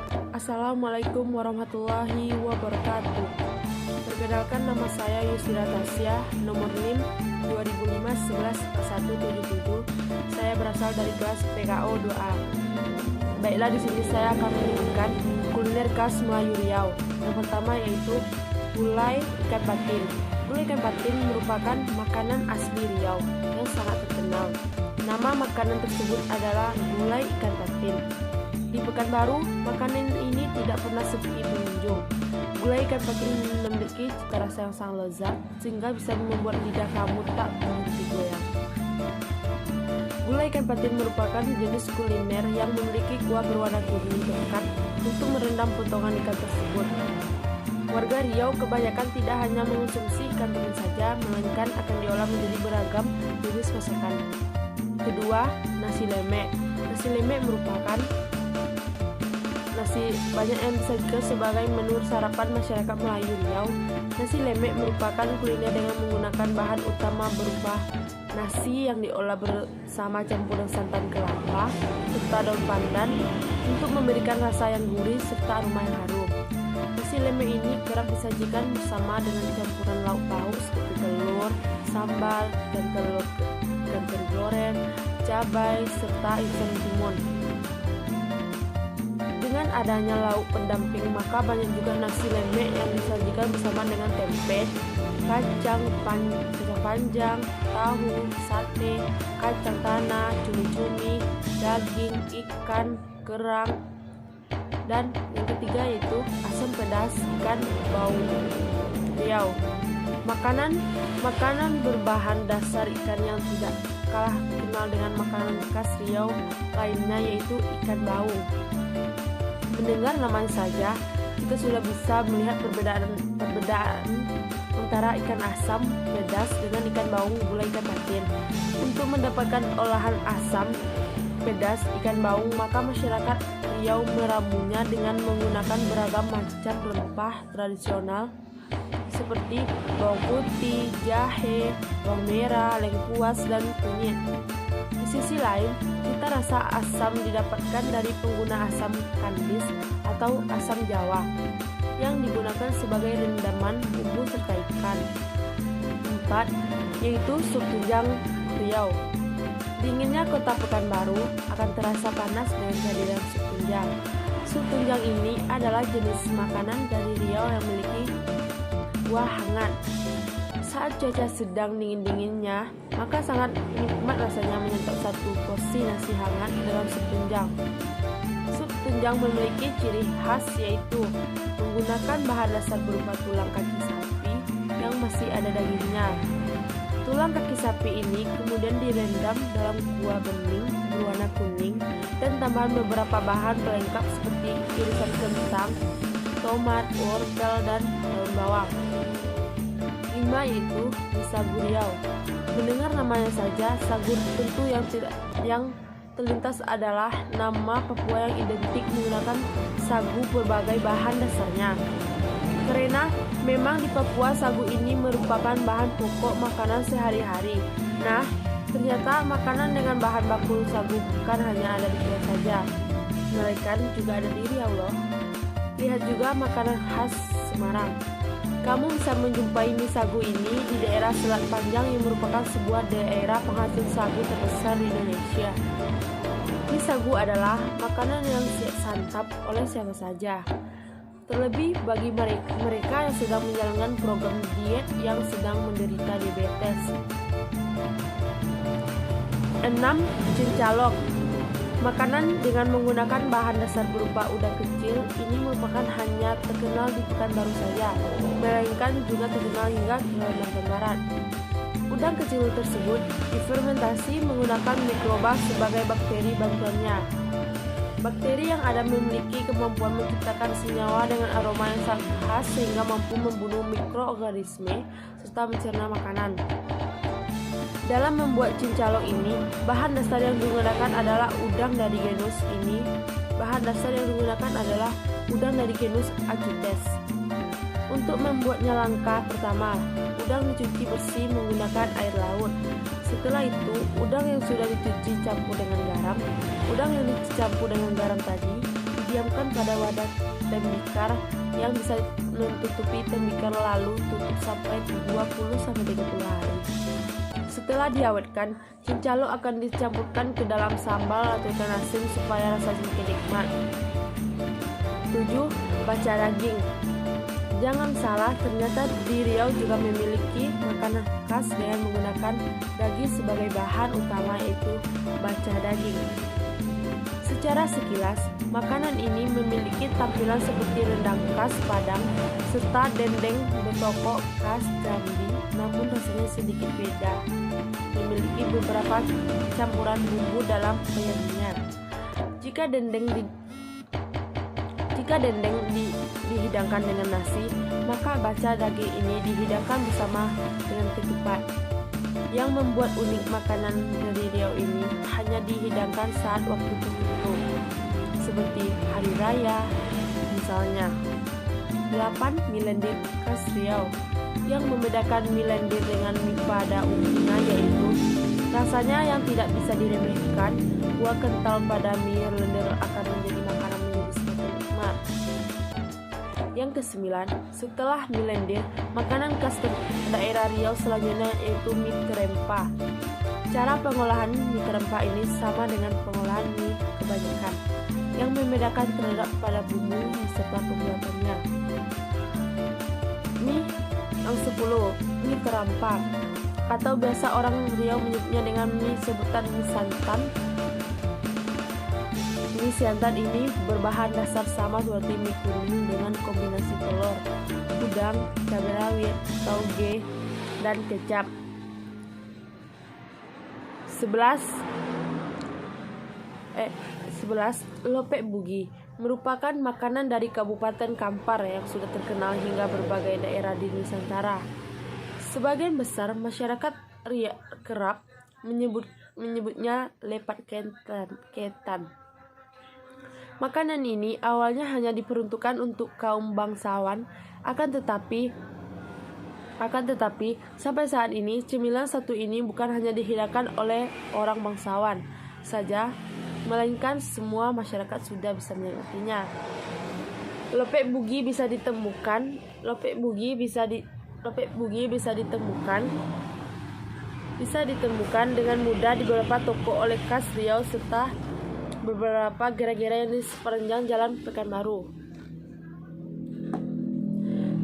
Assalamualaikum warahmatullahi wabarakatuh. Perkenalkan, nama saya Yusira Tasya, nomor NIM 2005-11-177. Saya berasal dari kelas PKO 2A. Baiklah, di sini saya akan menyebutkan kuliner khas Melayu Riau. Yang pertama yaitu gulai ikan patin. Gulai ikan patin merupakan makanan asli Riau yang sangat terkenal. Nama makanan tersebut adalah gulai ikan patin. Di Pekanbaru, makanan ini tidak pernah sepi pengunjung. Gulai ikan patin memiliki cita rasa yang sangat lezat, sehingga bisa membuat lidah kamu tak berhenti goyang. Gulai ikan patin merupakan jenis kuliner yang memiliki kuah berwarna kuning pekat untuk merendam potongan ikan tersebut. Warga Riau kebanyakan tidak hanya mengonsumsi ikan patin saja, melainkan akan diolah menjadi beragam jenis masakan. Kedua, nasi lemek. Nasi lemek merupakan nasi banyak yang disajikan sebagai menu sarapan masyarakat Melayu Riau. Nasi lemek merupakan kuliner dengan menggunakan bahan utama berupa nasi yang diolah bersama campuran santan kelapa serta daun pandan untuk memberikan rasa yang gurih serta aroma yang harum. Nasi lemek ini kerap disajikan bersama dengan campuran lauk pauk seperti telur, sambal, dan telur goreng, cabai, serta ikan timun. Dengan adanya lauk pendamping, maka banyak juga nasi lemek yang disajikan bersama dengan tempe, kacang panjang, tahu, sate, kacang tanah, cumi-cumi, daging, ikan, kerang, dan yang ketiga yaitu asam pedas ikan bau Riau. Makanan berbahan dasar ikan yang tidak kalah kenal dengan makanan khas Riau lainnya yaitu ikan bau. Mendengar namanya saja, kita sudah bisa melihat perbedaan antara ikan asam pedas dengan ikan baung gulai ikan patin. Untuk mendapatkan olahan asam pedas ikan baung, maka masyarakat Riau meramunya dengan menggunakan beragam macam rempah tradisional seperti bawang putih, jahe, bawang merah, lengkuas, dan kunyit. Di sisi lain, cita rasa asam didapatkan dari pengguna asam kandis atau asam Jawa yang digunakan sebagai rendaman bumbu serta ikan. 4. Yaitu sup tunjang Riau. Dinginnya kota Pekanbaru akan terasa panas dengan kehadiran sup tunjang. Sup tunjang ini adalah jenis makanan dari Riau yang memiliki buah hangat. Saat cuaca sedang dingin-dinginnya, maka sangat nikmat rasanya menyantap satu porsi nasi hangat dalam sup tunjang. Sup tunjang memiliki ciri khas yaitu menggunakan bahan dasar berupa tulang kaki sapi yang masih ada dagingnya. Tulang kaki sapi ini kemudian direndam dalam kuah bening berwarna kuning dan tambahan beberapa bahan pelengkap seperti irisan kentang, tomat, wortel, dan daun bawang. 5. Yaitu mie sagu Riau. Mendengar namanya saja, sagu tentu yang terlintas adalah nama Papua yang identik menggunakan sagu berbagai bahan dasarnya. Karena memang di Papua sagu ini merupakan bahan pokok makanan sehari-hari. Nah, ternyata makanan dengan bahan baku sagu bukan hanya ada di Riau saja, melainkan juga ada di Riau loh. Lihat juga makanan khas Semarang. Kamu bisa menjumpai mie sagu ini di daerah Selat Panjang yang merupakan sebuah daerah penghasil sagu terbesar di Indonesia. Mie sagu adalah makanan yang siap santap oleh siapa saja, terlebih bagi mereka yang sedang menjalankan program diet yang sedang menderita diabetes. 6. Cincalok. Makanan dengan menggunakan bahan dasar berupa udang kecil ini merupakan hanya terkenal di Pekanbaru saja, melainkan juga terkenal hingga ke Kalimantan Barat. Udang kecil tersebut difermentasi menggunakan mikroba sebagai bakteri bantuannya. Bakteri yang ada memiliki kemampuan menciptakan senyawa dengan aroma yang sangat khas sehingga mampu membunuh mikroorganisme serta mencerna makanan. Dalam membuat cincalok ini, bahan dasar yang digunakan adalah udang dari genus Acutes. Untuk membuatnya langkah pertama, udang dicuci bersih menggunakan air laut. Setelah itu, udang yang sudah dicuci campur dengan garam. Udang yang dicampur dengan garam tadi diamkan pada wadah tembikar yang bisa menutupi tembikar, lalu tutup sampai 20-30 hari. Setelah diawetkan, cincalo akan dicampurkan ke dalam sambal atau ikan asin supaya rasanya semakin nikmat. 7. Baca daging. Jangan salah, ternyata di Riau juga memiliki makanan khas dengan menggunakan daging sebagai bahan utama, yaitu baca daging. Secara sekilas, makanan ini memiliki tampilan seperti rendang khas Padang serta dendeng betoko khas Jambi, namun rasanya sedikit beda. Memiliki beberapa campuran bumbu dalam penyajian. Jika dendeng dihidangkan dengan nasi, maka baca daging ini dihidangkan bersama dengan ketupat. Yang membuat unik makanan dari Riau ini hanya dihidangkan saat waktu tertentu, seperti hari raya misalnya. 8. Mie lendir khas Riau. Yang membedakan mie lendir dengan mie pada umumnya yaitu rasanya yang tidak bisa diremehkan. Kuah kental pada mie lendir akan menjadi makanan menjadi semakin nikmat. Yang ke-9, setelah mie lendir, makanan khas daerah Riau selanjutnya yaitu mie krempah. Cara pengolahan mie krempah ini sama dengan pengolahan mie kebanyakan. Yang membedakan terhadap pada bumbu serta pembuatannya. Mie yang 10, mie terampang, atau biasa orang Riau menyebutnya dengan mie sebutan mie santan. Mie santan ini berbahan dasar sama seperti mie kuning dengan kombinasi telur, udang, cabai rawit, tauge, dan kecap. 11. Lope bugi merupakan makanan dari Kabupaten Kampar yang sudah terkenal hingga berbagai daerah di Nusantara. Sebagian besar masyarakat kerap menyebutnya lepat ketan. Makanan ini awalnya hanya diperuntukkan untuk kaum bangsawan, akan tetapi sampai saat ini cemilan satu ini bukan hanya dihidangkan oleh orang bangsawan saja, melainkan semua masyarakat sudah bisa menikmatinya. Lope bugi bisa ditemukan dengan mudah di beberapa toko oleh khas Riau serta beberapa gerai-gerai yang di sepanjang Jalan Pekanbaru.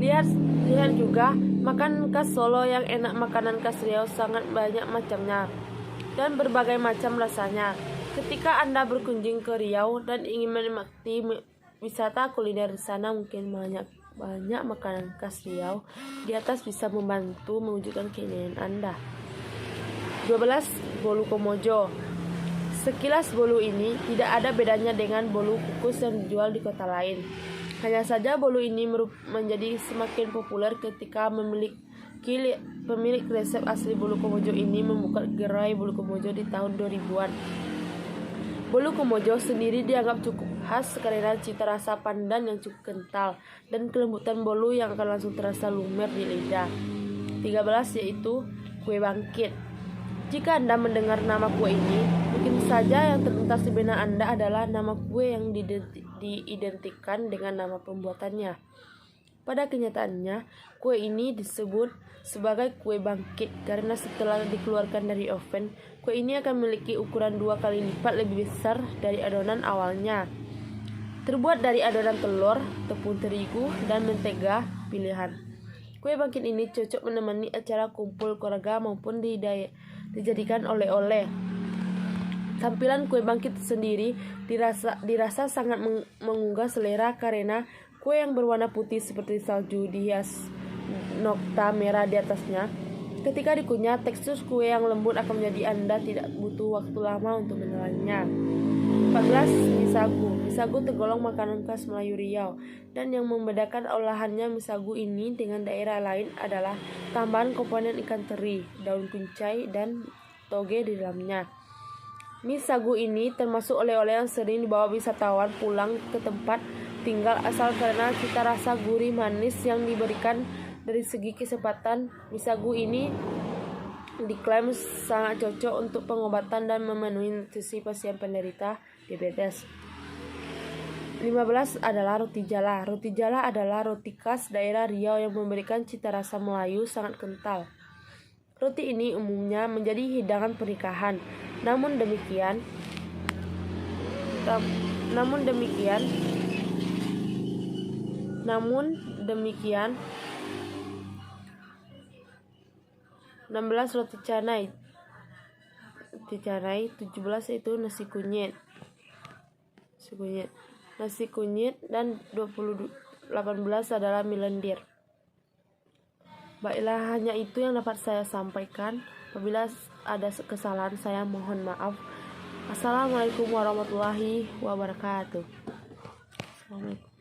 Lihat juga makanan khas Solo yang enak. Makanan khas Riau sangat banyak macamnya dan berbagai macam rasanya. Ketika Anda berkunjung ke Riau dan ingin menikmati wisata kuliner di sana, mungkin banyak makanan khas Riau di atas bisa membantu mewujudkan keinginan Anda. 12. Bolu Komojo. Sekilas bolu ini tidak ada bedanya dengan bolu kukus yang dijual di kota lain. Hanya saja bolu ini menjadi semakin populer ketika pemilik resep asli bolu Komojo ini membuka gerai bolu Komojo di tahun 2000-an. Bolu Komojo sendiri dianggap cukup khas karena cita rasa pandan yang cukup kental dan kelembutan bolu yang akan langsung terasa lumer di lidah. 13. Yaitu kue bangkit. Jika Anda mendengar nama kue ini, mungkin saja yang terlintas di benak Anda adalah nama kue yang diidentikan dengan nama pembuatannya. Pada kenyataannya, kue ini disebut sebagai kue bangkit karena setelah dikeluarkan dari oven, kue ini akan memiliki ukuran 2 kali lipat lebih besar dari adonan awalnya. Terbuat dari adonan telur, tepung terigu, dan mentega pilihan. Kue bangkit ini cocok menemani acara kumpul keluarga maupun dijadikan oleh-oleh. Tampilan kue bangkit sendiri dirasa sangat menggugah selera karena kue yang berwarna putih seperti salju dihias nokta merah di atasnya. Ketika dikunyah, tekstur kue yang lembut akan menjadi Anda tidak butuh waktu lama untuk menelannya. 14. Mie sagu. Mie sagu tergolong makanan khas Melayu Riau, dan yang membedakan olahannya mie sagu ini dengan daerah lain adalah tambahan komponen ikan teri, daun kuncai, dan toge di dalamnya. Mie sagu ini termasuk oleh-oleh yang sering dibawa wisatawan pulang ke tempat tinggal asal karena cita rasa gurih manis yang diberikan. Dari segi kesehatan, mie sagu ini diklaim sangat cocok untuk pengobatan dan memenuhi nutrisi pasien penderita diabetes. 15. 15 adalah roti jala. Roti jala adalah roti khas daerah Riau yang memberikan cita rasa Melayu sangat kental. Roti ini umumnya menjadi hidangan pernikahan. Namun demikian, 16 roti canai. 17 itu nasi kunyit. Nasi kunyit dan 18 adalah mie lendir. Baiklah, hanya itu yang dapat saya sampaikan. Apabila ada kesalahan saya mohon maaf. Assalamualaikum warahmatullahi wabarakatuh. Assalamualaikum.